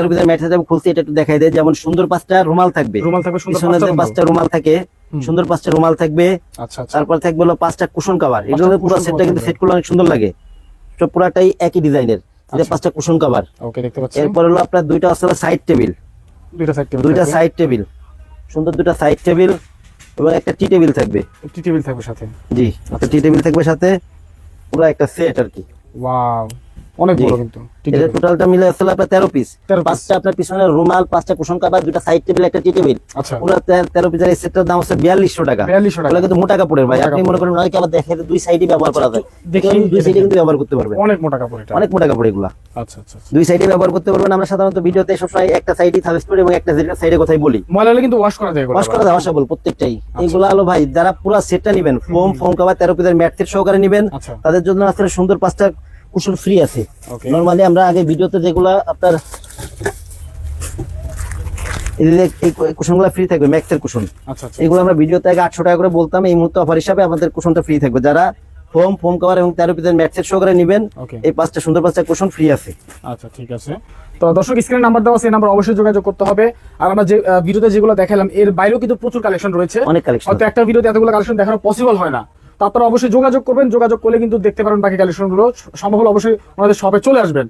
ভিতরে mat setup খুলছি, এটা একটু দেখাই দেয়। যেমন সুন্দর 5টা রুমাল থাকবে, সুন্দর 5টা রুমাল থাকে, সুন্দর 5টা রুমাল থাকবে। আচ্ছা আচ্ছা। তারপর থাকবে হলো 5টা কুশন কভার। এগুলো পুরো সেটটা কিন্তু সেট করলে অনেক সুন্দর লাগে, সব পুরাটাই একই ডিজাইনের। এটা 5টা কুশন কভার। ওকে, দেখতে পাচ্ছেন। এরপর হলো আপনার দুইটা আসলে সাইড টেবিল, দুইটা সাইড টেবিল, সুন্দর দুইটা সাইড টেবিল এবং একটা টি টেবিল থাকবে। টি টেবিল থাকবে সাথে। জি, একটা টি টেবিল থাকবে সাথে, পুরো একটা সেট আর কি। ওয়াও, অনেক বড় কিন্তু। এটা টোটালটা মিলে আসলে আপনার 13 পিস। 5টা আপনার পিছনে রুমাল, 5টা কুশন কভার, দুইটা সাইড টেবিল, একটা টি টেবিল। আচ্ছা, পুরো 13 পিসের এই সেটটার দাম হচ্ছে 4200 টাকা। 4200 টাকা। এটা কিন্তু মোটা কাপড়ের ভাই। আপনি মনে করেন অনেকে আবার দেখে দুই সাইডে ব্যবহার করা যায়, দেখেন দুই সাইডে কিন্তু ব্যবহার করতে পারবেন। অনেক মোটা কাপড় এটা, অনেক মোটা কাপড় এগুলা। আচ্ছা আচ্ছা, দুই সাইডে ব্যবহার করতে পারবেন। আমরা সাধারণত ভিডিওতে সবসময় একটা সাইডই সাজেস্ট করি এবং একটা সাইডে কথাই বলি। ময়লা হলে কিন্তু ওয়াশ করা যায়, ওয়াশ করা যায়, ওয়াশেবল প্রত্যেকটাই। এগুলা হলো ভাই যারা পুরো সেটটা নেবেন, ফোম কভার 13 পিসের ম্যাট সেট সহকারে নেবেন, তাদের জন্য আসলে সুন্দর 5টা কুশন ফ্রি আছে। নরমালি আমরা আগে ভিডিওতে যেগুলা আপনার এই কুশনগুলো ফ্রি থাকবে, ম্যাক্সের কুশন। আচ্ছা আচ্ছা, এগুলো আমরা ভিডিওতে আগে 800 টাকা করে বলতাম, এই মুহূর্তে অফার হিসাবে আমাদের কুশনটা ফ্রি থাকবে। যারা ফোম কভার এবং 13 পিসের ম্যাট সেট সহকারে নেবেন, এই 5টা সুন্দর 5টা কুশন ফ্রি আছে। আচ্ছা ঠিক আছে। তো দর্শক, স্ক্রিনে নাম্বার দেওয়া আছে, এই নাম্বার অবশ্যই যোগাযোগ করতে হবে। আর আমরা যে ভিডিওতে যেগুলো দেখালাম এর বাইরেও কিন্তু প্রচুর কালেকশন রয়েছে, অনেক কালেকশন। হয়তো একটা ভিডিওতে এতগুলো কালেকশন দেখানো পসিবল হয় না, তো আপনারা অবশ্যই যোগাযোগ করবেন। যোগাযোগ করলে কিন্তু দেখতে পারেন বাকি কালেকশনগুলো। সম্ভব হলে অবশ্যই ওনাদের শপে চলে আসবেন।